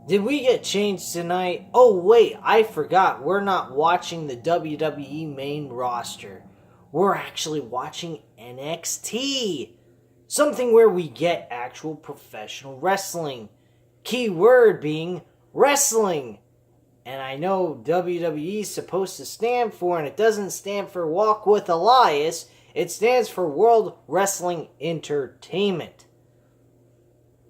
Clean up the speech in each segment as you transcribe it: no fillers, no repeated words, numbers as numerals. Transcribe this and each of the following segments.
Did we get changed tonight? Oh, wait, I forgot. We're not watching the WWE main roster. We're actually watching NXT. Something where we get actual professional wrestling. Key word being wrestling. And I know WWE is supposed to stand for, and it doesn't stand for Walk with Elias. It stands for World Wrestling Entertainment.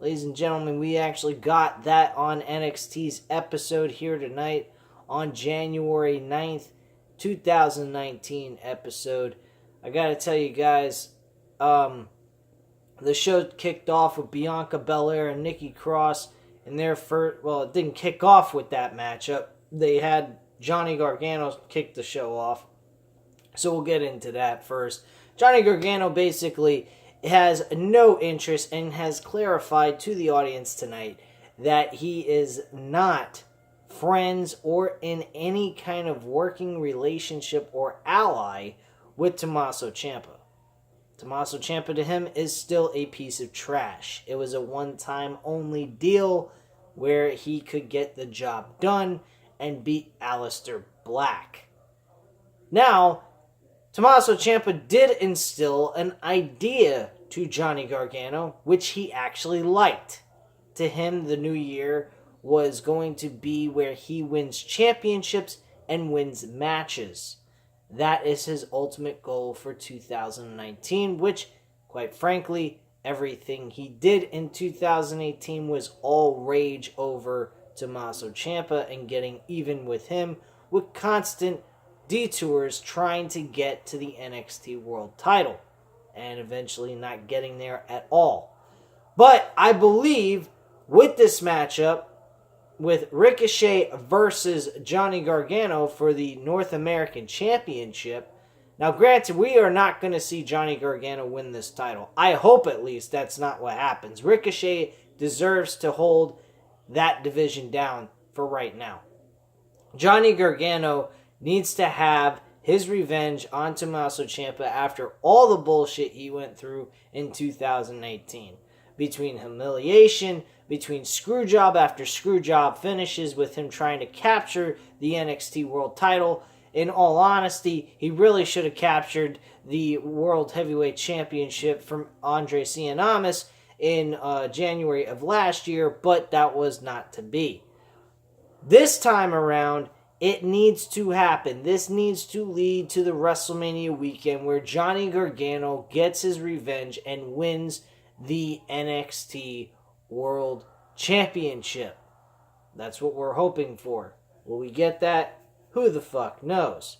Ladies and gentlemen, we actually got that on NXT's episode here tonight on January 9th, 2019 episode. I gotta tell you guys, the show kicked off with Bianca Belair and Nikki Cross in their first... Well, it didn't kick off with that matchup. They had Johnny Gargano kick the show off. So we'll get into that first. Johnny Gargano basically has no interest and has clarified to the audience tonight that he is not friends or in any kind of working relationship or ally with Tommaso Ciampa. Tommaso Ciampa to him is still a piece of trash. It was a one-time only deal where he could get the job done and beat Aleister Black. Now, Tommaso Ciampa did instill an idea to Johnny Gargano, which he actually liked. To him, the new year was going to be where he wins championships and wins matches. That is his ultimate goal for 2019, which, quite frankly, everything he did in 2018 was all rage over Tommaso Ciampa and getting even with him with constant detours trying to get to the NXT World title and eventually not getting there at all. But I believe with this matchup with Ricochet versus Johnny Gargano for the North American Championship, now granted we are not going to see Johnny Gargano win this title. I hope at least that's not what happens. Ricochet deserves to hold that division down for right now. Johnny Gargano needs to have his revenge on Tommaso Ciampa after all the bullshit he went through in 2018. Between humiliation, between screwjob after screwjob finishes with him trying to capture the NXT World title. In all honesty, he really should have captured the World Heavyweight Championship from Andre Cien in January of last year, but that was not to be. This time around, it needs to happen. This needs to lead to the WrestleMania weekend where Johnny Gargano gets his revenge and wins the NXT World Championship. That's what we're hoping for. Will we get that? Who the fuck knows?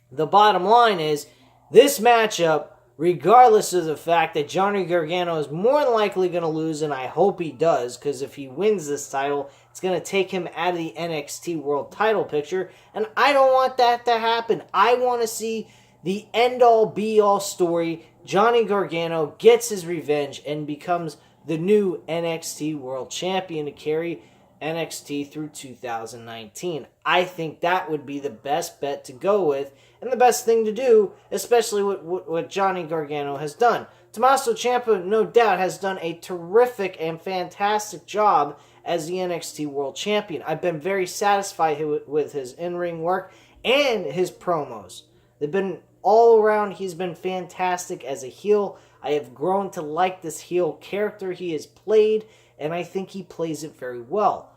The bottom line is, this matchup, regardless of the fact that Johnny Gargano is more than likely going to lose, and I hope he does, because if he wins this title, it's going to take him out of the NXT World title picture, and I don't want that to happen. I want to see the end-all, be-all story. Johnny Gargano gets his revenge and becomes the new NXT World Champion to carry NXT through 2019. I think that would be the best bet to go with and the best thing to do, especially with what Johnny Gargano has done. Tommaso Ciampa, no doubt, has done a terrific and fantastic job as the NXT World Champion. I've been very satisfied with his in-ring work and his promos. They've been all around. He's been fantastic as a heel. I have grown to like this heel character he has played, and I think he plays it very well.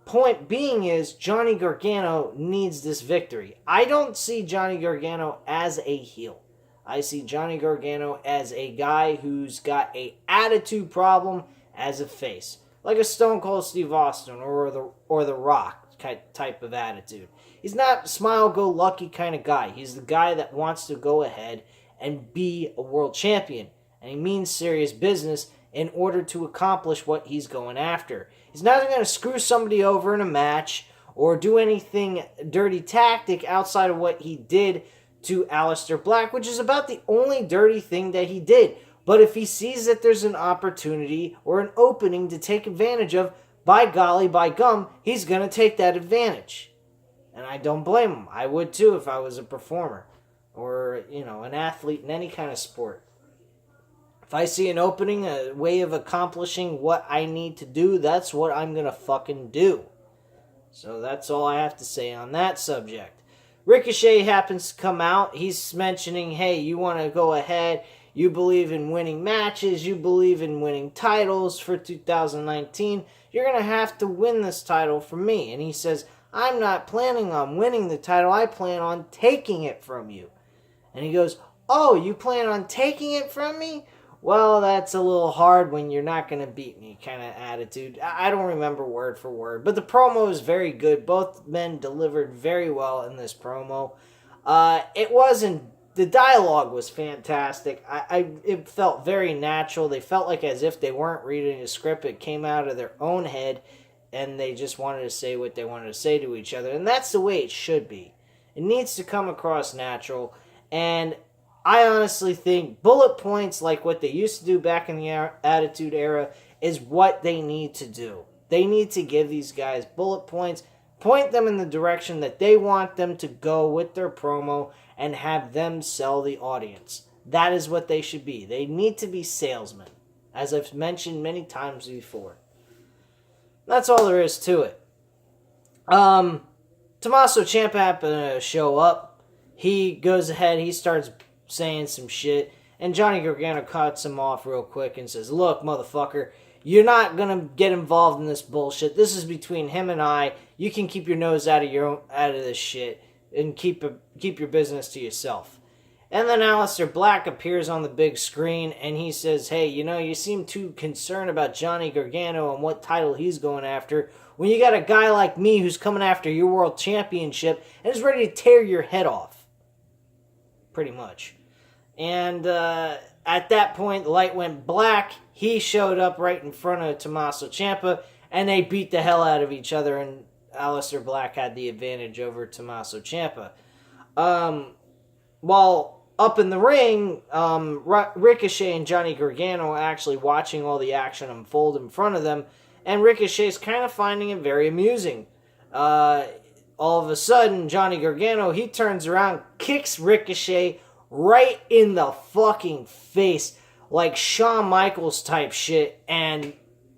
Point being is, Johnny Gargano needs this victory. I don't see Johnny Gargano as a heel. I see Johnny Gargano as a guy who's got a attitude problem as a face. Like a Stone Cold Steve Austin or the Rock type of attitude. He's not a smile-go-lucky kind of guy. He's the guy that wants to go ahead and be a world champion. And he means serious business in order to accomplish what he's going after. He's not going to screw somebody over in a match or do anything dirty tactic outside of what he did to Aleister Black, which is about the only dirty thing that he did. But if he sees that there's an opportunity or an opening to take advantage of, by golly, by gum, he's going to take that advantage. And I don't blame him. I would too if I was a performer or, an athlete in any kind of sport. If I see an opening, a way of accomplishing what I need to do, that's what I'm going to fucking do. So that's all I have to say on that subject. Ricochet happens to come out. He's mentioning, hey, you want to go ahead. You believe in winning matches. You believe in winning titles for 2019. You're going to have to win this title from me. And he says, I'm not planning on winning the title. I plan on taking it from you. And he goes, oh, you plan on taking it from me? Well, that's a little hard when you're not going to beat me kind of attitude. I don't remember word for word, but the promo is very good. Both men delivered very well in this promo. The dialogue was fantastic. It felt very natural. They felt like as if they weren't reading a script. It came out of their own head, and they just wanted to say what they wanted to say to each other. And that's the way it should be. It needs to come across natural, and I honestly think bullet points like what they used to do back in the Attitude Era is what they need to do. They need to give these guys bullet points, point them in the direction that they want them to go with their promo, and have them sell the audience. That is what they should be. They need to be salesmen, as I've mentioned many times before. That's all there is to it. Tommaso Ciampa happened to show up. He goes ahead, he starts saying some shit, and Johnny Gargano cuts him off real quick and says, look, motherfucker, you're not gonna get involved in this bullshit. This is between him and I. You can keep your nose out of this shit and keep your business to yourself. And then Aleister Black appears on the big screen, and he says, hey, you seem too concerned about Johnny Gargano and what title he's going after when you got a guy like me who's coming after your world championship and is ready to tear your head off. Pretty much. And at that point, the light went black. He showed up right in front of Tommaso Ciampa, and they beat the hell out of each other, and Aleister Black had the advantage over Tommaso Ciampa. While up in the ring, Ricochet and Johnny Gargano are actually watching all the action unfold in front of them, and Ricochet's kind of finding it very amusing. All of a sudden, Johnny Gargano, he turns around, kicks Ricochet right in the fucking face, like Shawn Michaels type shit, and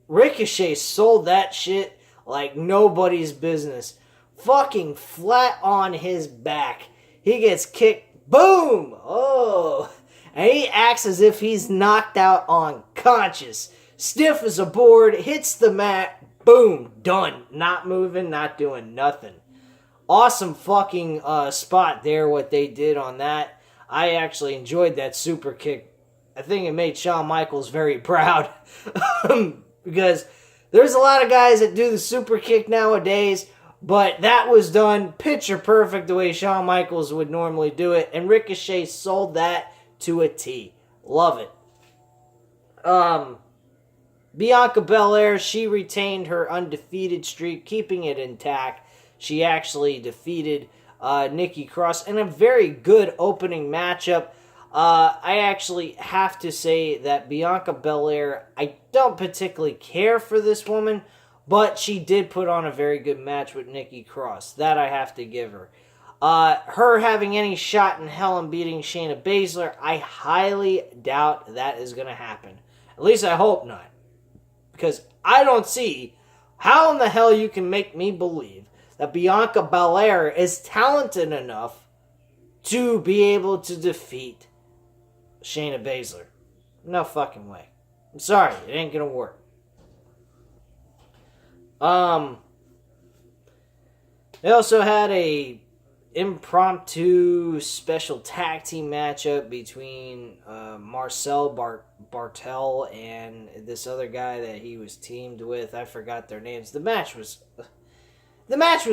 Ricochet sold that shit like nobody's business. Fucking flat on his back. He gets kicked, boom! Oh! And he acts as if he's knocked out unconscious. Stiff as a board, hits the mat, boom, done. Not moving, not doing nothing. Awesome fucking spot there, what they did on that. I actually enjoyed that super kick. I think it made Shawn Michaels very proud. Because there's a lot of guys that do the super kick nowadays, but that was done picture perfect the way Shawn Michaels would normally do it, and Ricochet sold that to a T. Love it. Bianca Belair, she retained her undefeated streak, keeping it intact. She actually defeated Nikki Cross in a very good opening matchup. I actually have to say that Bianca Belair, I don't particularly care for this woman, but she did put on a very good match with Nikki Cross. That I have to give her. Her having any shot in hell and beating Shayna Baszler, I highly doubt that is going to happen. At least I hope not. Because I don't see how in the hell you can make me believe that Bianca Belair is talented enough to be able to defeat Shayna Baszler. No fucking way. I'm sorry, it ain't gonna work. They also had a impromptu special tag team matchup between Marcel Bartel and this other guy that he was teamed with. I forgot their names. The match was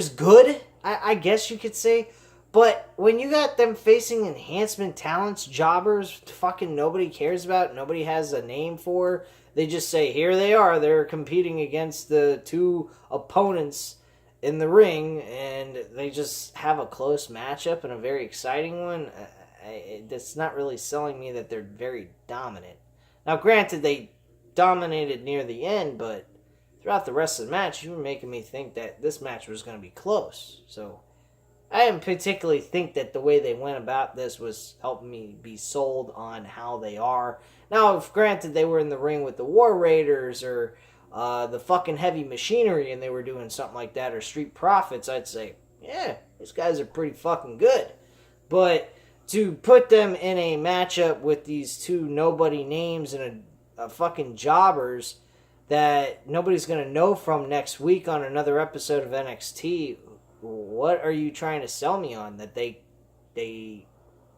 good, I guess you could say. But when you got them facing enhancement talents, jobbers, fucking nobody cares about, nobody has a name for, they just say, here they are, they're competing against the two opponents in the ring, and they just have a close matchup and a very exciting one. That's not really selling me that they're very dominant. Now, granted, they dominated near the end, but throughout the rest of the match, you were making me think that this match was going to be close. So, I didn't particularly think that the way they went about this was helping me be sold on how they are. Now, if granted they were in the ring with the War Raiders or the fucking Heavy Machinery and they were doing something like that, or Street Profits, I'd say, yeah, these guys are pretty fucking good. But to put them in a matchup with these two nobody names and a fucking jobbers that nobody's going to know from next week on another episode of NXT, what are you trying to sell me on? That they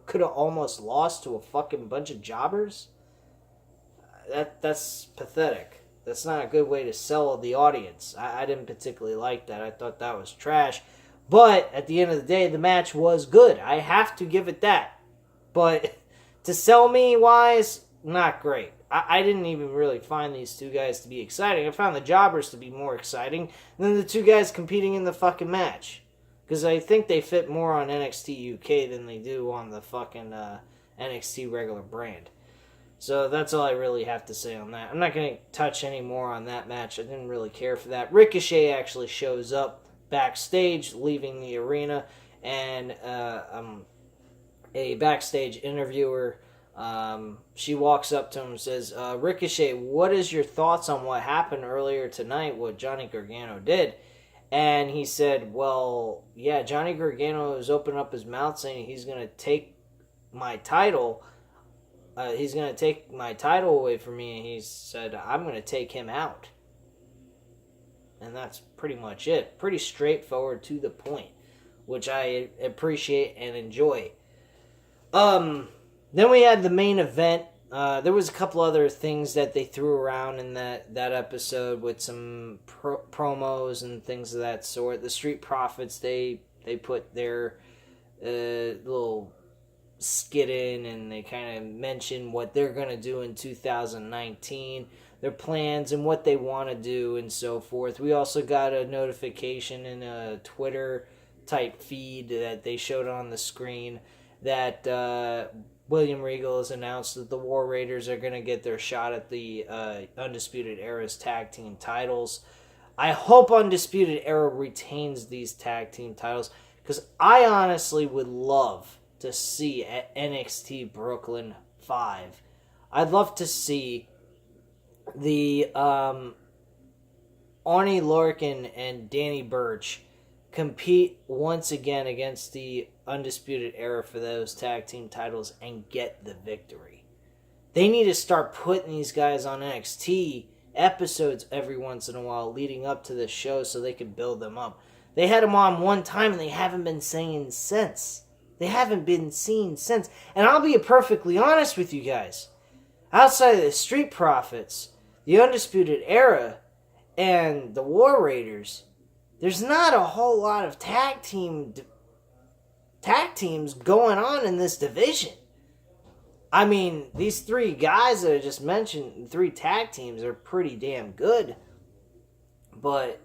could have almost lost to a fucking bunch of jobbers? That's pathetic. That's not a good way to sell the audience. I didn't particularly like that. I thought that was trash. But at the end of the day, the match was good. I have to give it that. But to sell me wise, not great. I didn't even really find these two guys to be exciting. I found the jobbers to be more exciting than the two guys competing in the fucking match. Because I think they fit more on NXT UK than they do on the fucking NXT regular brand. So that's all I really have to say on that. I'm not going to touch any more on that match. I didn't really care for that. Ricochet actually shows up backstage, leaving the arena, and a backstage interviewer, she walks up to him and says, Ricochet, what is your thoughts on what happened earlier tonight, what Johnny Gargano did? And he said, well, yeah, Johnny Gargano has opened up his mouth saying he's going to take my title. He's going to take my title away from me, and he said, I'm going to take him out. And that's pretty much it. Pretty straightforward, to the point, which I appreciate and enjoy. Then we had the main event. There was a couple other things that they threw around in that episode with some promos and things of that sort. The Street Profits, they put their little skit in, and they kind of mention what they're going to do in 2019, their plans and what they want to do and so forth. We also got a notification in a Twitter type feed that they showed on the screen that William Regal has announced that the War Raiders are going to get their shot at the Undisputed Era's tag team titles. I hope Undisputed Era retains these tag team titles, because I honestly would love to see at NXT Brooklyn 5. I'd love to see the Oney Lorcan and Danny Burch compete once again against the Undisputed Era for those tag team titles and get the victory. They need to start putting these guys on NXT episodes every once in a while leading up to this show so they can build them up. They had them on one time and they haven't been seen since. And I'll be perfectly honest with you guys. Outside of the Street Profits, the Undisputed Era, and the War Raiders, there's not a whole lot of tag teams going on in this division. I mean, these three guys that I just mentioned, three tag teams, are pretty damn good. But,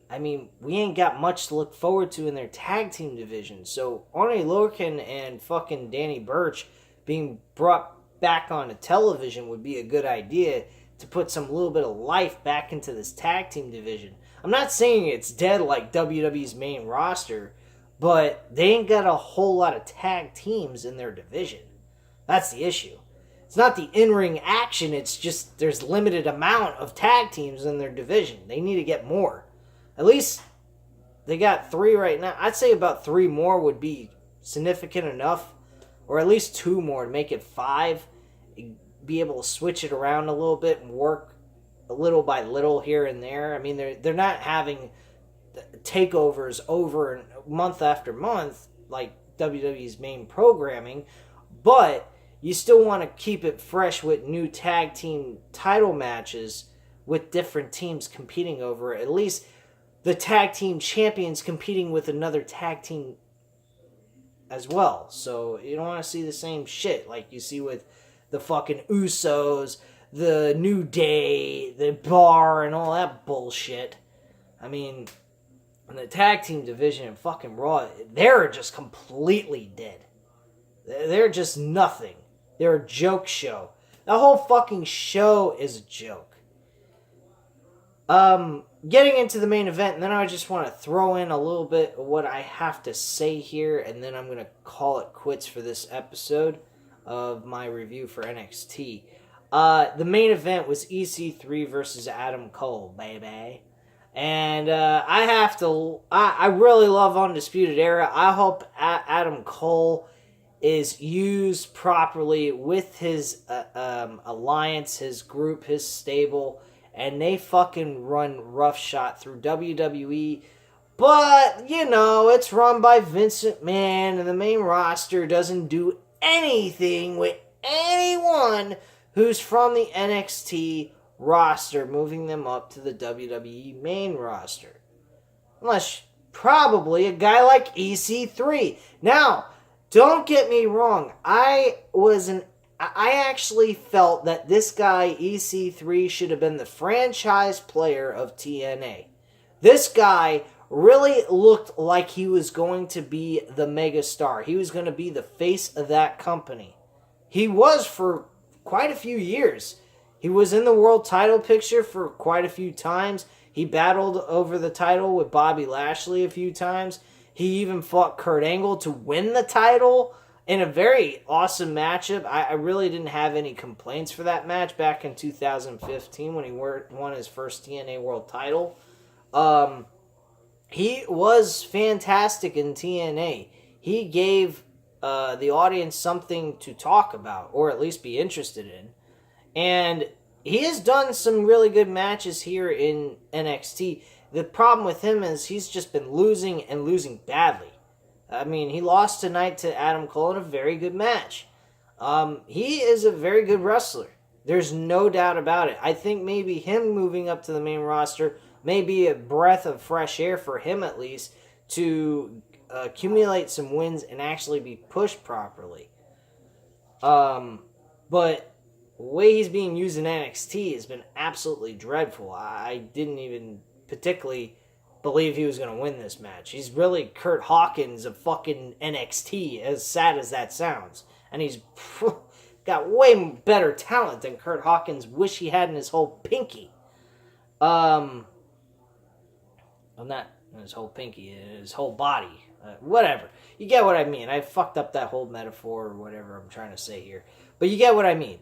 I mean, we ain't got much to look forward to in their tag team division. So, Oney Lorcan and fucking Danny Burch being brought back onto television would be a good idea to put some little bit of life back into this tag team division. I'm not saying it's dead like WWE's main roster, but they ain't got a whole lot of tag teams in their division. That's the issue. It's not the in-ring action, it's just there's limited amount of tag teams in their division. They need to get more. At least they got 3 right now. I'd say about 3 more would be significant enough, or at least 2 more to make it 5. Be able to switch it around a little bit and work a little by little here and there. I mean, they're not having takeovers over month after month like WWE's main programming, but you still want to keep it fresh with new tag team title matches with different teams competing over it. At least the tag team champions competing with another tag team as well. So you don't want to see the same shit like you see with the fucking Usos, the New Day, the Bar, and all that bullshit. I mean, in the tag team division in fucking Raw, they're just completely dead. They're just nothing. They're a joke show. The whole fucking show is a joke. getting into the main event, and then I just want to throw in a little bit of what I have to say here, and then I'm going to call it quits for this episode of my review for NXT. The main event was EC3 versus Adam Cole, baby. And I really love Undisputed Era. I hope Adam Cole is used properly with his alliance, his group, his stable, and they fucking run roughshod through WWE. But, it's run by Vince McMahon, and the main roster doesn't do anything with anyone who's from the NXT roster, moving them up to the WWE main roster. Unless, probably, a guy like EC3. Now, don't get me wrong, I actually felt that this guy, EC3, should have been the franchise player of TNA. This guy really looked like he was going to be the megastar. He was going to be the face of that company. He was for quite a few years. He was in the world title picture for quite a few times. He battled over the title with Bobby Lashley a few times. He even fought Kurt Angle to win the title in a very awesome matchup. I really didn't have any complaints for that match back in 2015 when he won his first TNA World title. He was fantastic in TNA. He gave the audience something to talk about, or at least be interested in. And he has done some really good matches here in NXT. The problem with him is he's just been losing and losing badly. I mean, he lost tonight to Adam Cole in a very good match. He is a very good wrestler. There's no doubt about it. I think maybe him moving up to the main roster may be a breath of fresh air for him, at least, to accumulate some wins and actually be pushed properly. But the way he's being used in NXT has been absolutely dreadful. I didn't even particularly believe he was going to win this match. He's really Kurt Hawkins of fucking NXT, as sad as that sounds. And he's got way better talent than Kurt Hawkins wish he had in his whole pinky. Well, not in his whole pinky, in his whole body. Whatever. You get what I mean. I fucked up that whole metaphor or whatever I'm trying to say here. But you get what I mean.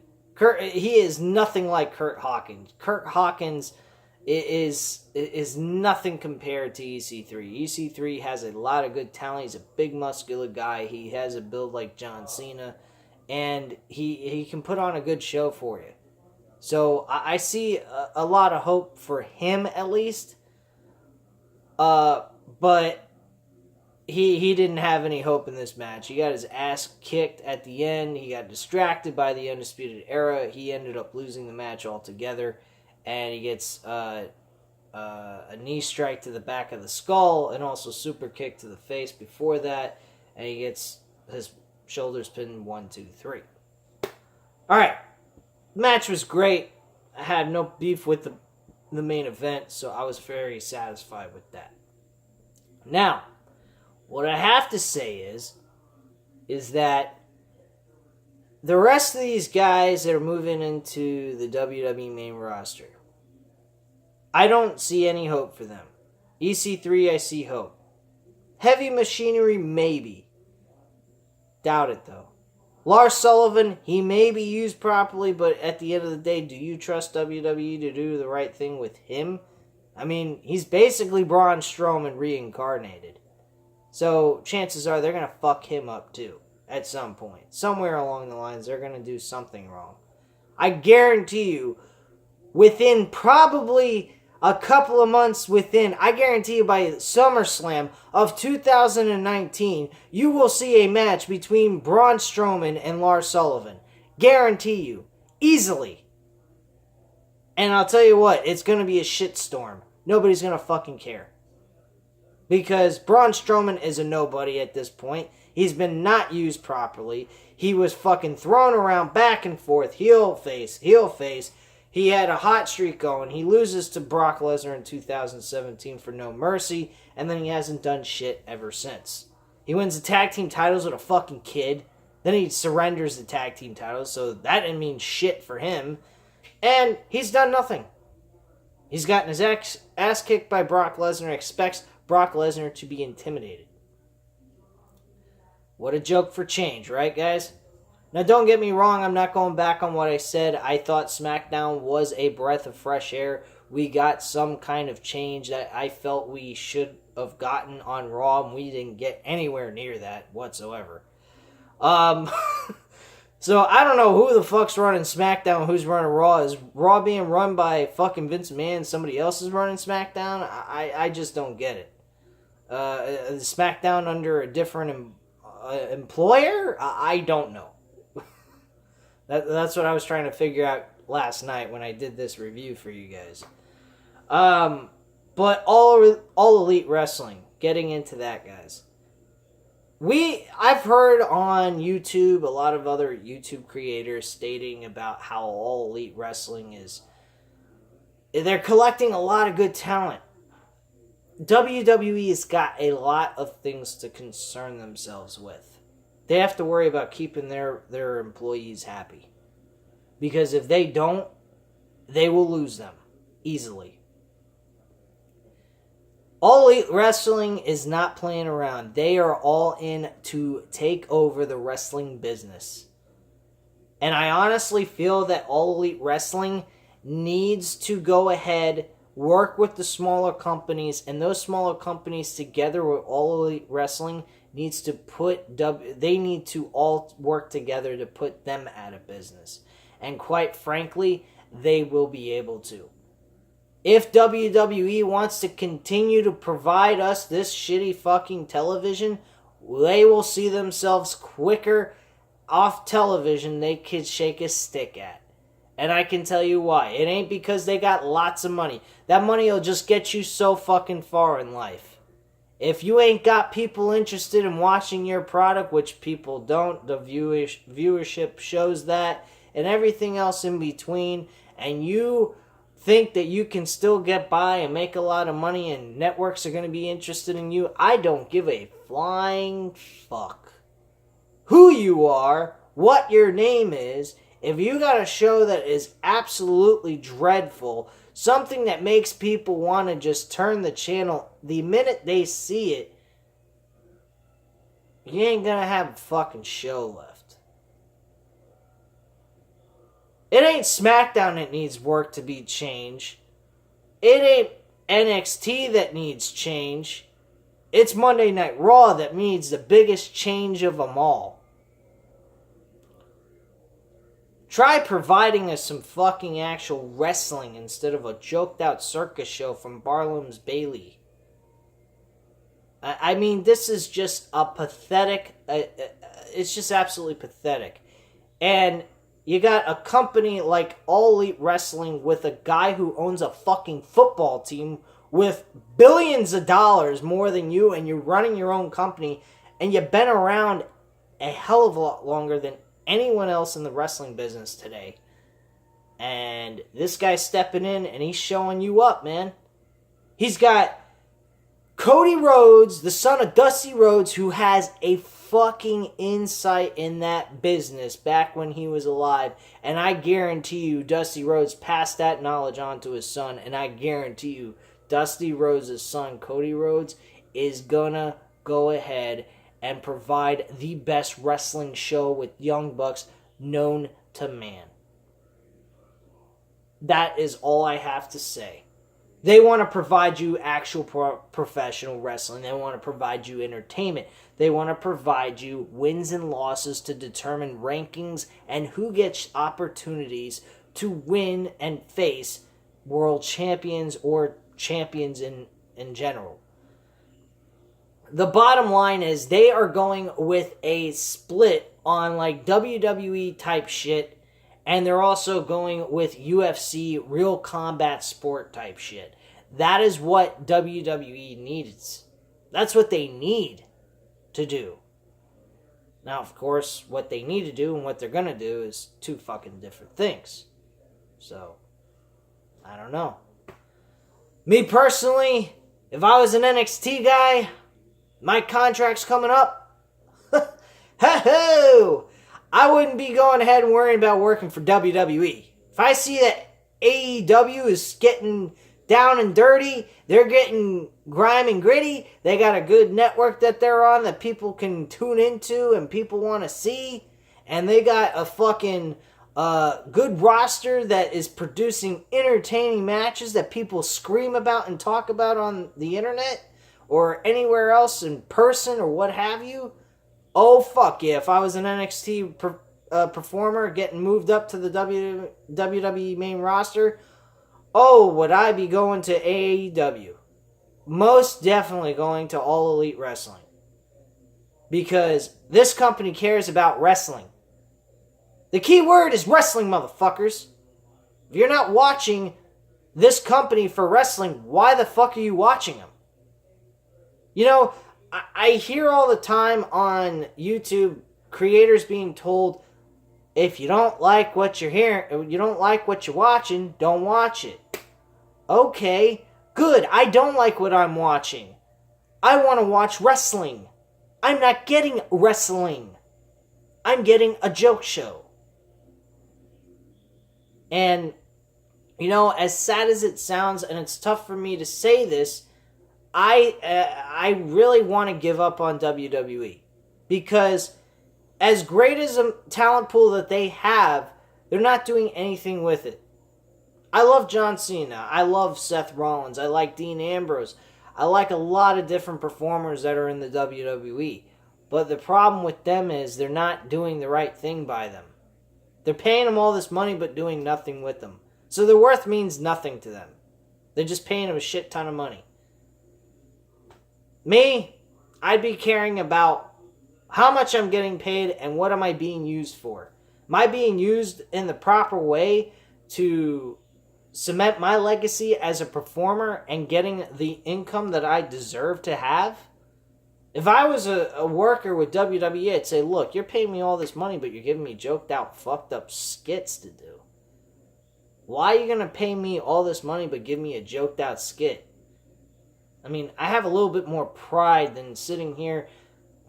He is nothing like Kurt Hawkins. Kurt Hawkins is nothing compared to EC3. EC3 has a lot of good talent. He's a big, muscular guy. He has a build like John Cena. And he can put on a good show for you. So I see a lot of hope for him, at least. But he didn't have any hope in this match. He got his ass kicked at the end. He got distracted by the Undisputed Era. He ended up losing the match altogether. And he gets a knee strike to the back of the skull and also super kick to the face before that. And he gets his shoulders pinned 1, 2, 3. Alright. The match was great. I had no beef with the main event, so I was very satisfied with that. Now, what I have to say is that the rest of these guys that are moving into the WWE main roster, I don't see any hope for them. EC3, I see hope. Heavy Machinery, maybe. Doubt it, though. Lars Sullivan, he may be used properly, but at the end of the day, do you trust WWE to do the right thing with him? I mean, he's basically Braun Strowman reincarnated. So, chances are they're going to fuck him up, too, at some point. Somewhere along the lines, they're going to do something wrong. I guarantee you, within probably a couple of months I guarantee you by SummerSlam of 2019, you will see a match between Braun Strowman and Lars Sullivan. Guarantee you. Easily. And I'll tell you what, it's going to be a shitstorm. Nobody's going to fucking care. Because Braun Strowman is a nobody at this point. He's been not used properly. He was fucking thrown around back and forth, heel face, heel face. He had a hot streak going. He loses to Brock Lesnar in 2017 for No Mercy, and then he hasn't done shit ever since. He wins the tag team titles with a fucking kid. Then he surrenders the tag team titles, so that didn't mean shit for him. And he's done nothing. He's gotten his ass kicked by Brock Lesnar, expects Brock Lesnar to be intimidated. What a joke for change, right, guys? Now, don't get me wrong, I'm not going back on what I said. I thought SmackDown was a breath of fresh air. We got some kind of change that I felt we should have gotten on Raw, and we didn't get anywhere near that whatsoever. So I don't know who the fuck's running SmackDown, who's running Raw. Is Raw being run by fucking Vince McMahon? Somebody else is running SmackDown? I just don't get it. SmackDown under a different employer? I don't know. That's what I was trying to figure out last night when I did this review for you guys. But all Elite Wrestling, getting into that, guys. I've heard on YouTube a lot of other YouTube creators stating about how All Elite Wrestling they're collecting a lot of good talent. WWE has got a lot of things to concern themselves with. They have to worry about keeping their employees happy. Because if they don't, they will lose them easily. All Elite Wrestling is not playing around. They are all in to take over the wrestling business. And I honestly feel that All Elite Wrestling needs to go ahead, work with the smaller companies, and those smaller companies together with All Elite Wrestling needs to they need to all work together to put them out of business. And quite frankly, they will be able to. If WWE wants to continue to provide us this shitty fucking television, they will see themselves quicker off television they could shake a stick at. And I can tell you why. It ain't because they got lots of money. That money will just get you so fucking far in life. If you ain't got people interested in watching your product, which people don't, the viewership shows that, and everything else in between, and you think that you can still get by and make a lot of money and networks are going to be interested in you, I don't give a flying fuck who you are, what your name is. If you got a show that is absolutely dreadful, something that makes people want to just turn the channel the minute they see it, you ain't going to have a fucking show left. It ain't SmackDown that needs work to be changed. It ain't NXT that needs change. It's Monday Night Raw that needs the biggest change of them all. Try providing us some fucking actual wrestling instead of a joked out circus show from Barnum's Bailey. I mean, this is just a pathetic... it's just absolutely pathetic. And you got a company like All Elite Wrestling with a guy who owns a fucking football team with billions of dollars more than you, and you're running your own company, and you've been around a hell of a lot longer than anyone else in the wrestling business today. And this guy's stepping in, and he's showing you up, man. He's got Cody Rhodes, the son of Dusty Rhodes, who has a fucking insight in that business back when he was alive. And I guarantee you Dusty Rhodes passed that knowledge on to his son. And I guarantee you Dusty Rhodes' son, Cody Rhodes, is gonna go ahead and provide the best wrestling show with Young Bucks known to man. That is all I have to say. They want to provide you actual professional wrestling. They want to provide you entertainment. They want to provide you wins and losses to determine rankings and who gets opportunities to win and face world champions or champions in general. The bottom line is they are going with a split on like WWE type shit, and they're also going with UFC real combat sport type shit. That is what WWE needs. That's what they need to do. Now, of course, what they need to do and what they're going to do is two fucking different things. So, I don't know. Me personally, if I was an NXT guy, my contract's coming up. Ho-ho! I wouldn't be going ahead and worrying about working for WWE. If I see that AEW is getting down and dirty. They're getting grime and gritty. They got a good network that they're on that people can tune into and people want to see. And they got a fucking good roster that is producing entertaining matches that people scream about and talk about on the internet or anywhere else in person or what have you. Oh, fuck yeah. If I was an NXT performer getting moved up to the WWE main roster, oh, would I be going to AEW? Most definitely going to All Elite Wrestling. Because this company cares about wrestling. The key word is wrestling, motherfuckers. If you're not watching this company for wrestling, why the fuck are you watching them? You know, I hear all the time on YouTube creators being told, if you don't like what you're hearing, you don't like what you're watching, don't watch it. Okay, good. I don't like what I'm watching. I want to watch wrestling. I'm not getting wrestling. I'm getting a joke show. And, you know, as sad as it sounds, and it's tough for me to say this, I really want to give up on WWE. Because as great as a talent pool that they have, they're not doing anything with it. I love John Cena. I love Seth Rollins. I like Dean Ambrose. I like a lot of different performers that are in the WWE. But the problem with them is they're not doing the right thing by them. They're paying them all this money but doing nothing with them. So their worth means nothing to them. They're just paying them a shit ton of money. Me, I'd be caring about how much I'm getting paid and what am I being used for. Am I being used in the proper way to cement my legacy as a performer and getting the income that I deserve to have? If I was a worker with WWE, I'd say, look, you're paying me all this money, but you're giving me joked out, fucked up skits to do. Why are you going to pay me all this money but give me a joked out skit? I mean, I have a little bit more pride than sitting here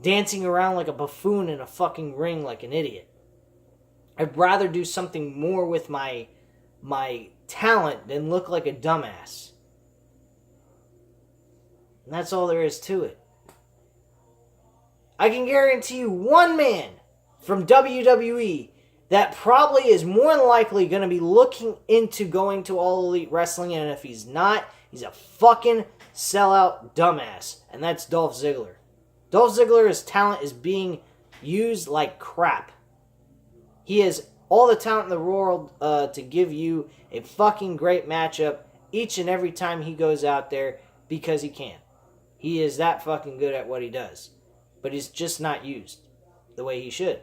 dancing around like a buffoon in a fucking ring like an idiot. I'd rather do something more with my talent than look like a dumbass. And that's all there is to it. I can guarantee you one man from WWE that probably is more than likely going to be looking into going to All Elite Wrestling, and if he's not, he's a fucking sellout dumbass, and that's Dolph Ziggler. Dolph Ziggler's talent is being used like crap. He has all the talent in the world to give you a fucking great matchup each and every time he goes out there because he can. He is that fucking good at what he does. But he's just not used the way he should.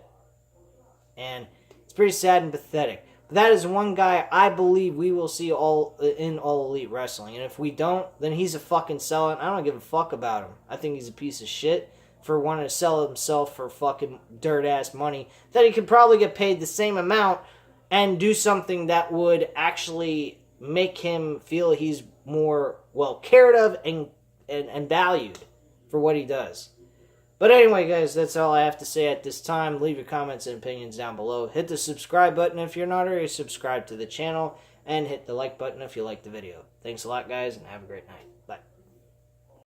And it's pretty sad and pathetic. But that is one guy I believe we will see in All Elite Wrestling. And if we don't, then he's a fucking sellout. I don't give a fuck about him. I think he's a piece of shit for wanting to sell himself for fucking dirt-ass money that he could probably get paid the same amount and do something that would actually make him feel he's more well cared of and valued for what he does. But anyway, guys, that's all I have to say at this time. Leave your comments and opinions down below. Hit the subscribe button if you're not already subscribed to the channel. And hit the like button if you like the video. Thanks a lot, guys, and have a great night. Bye.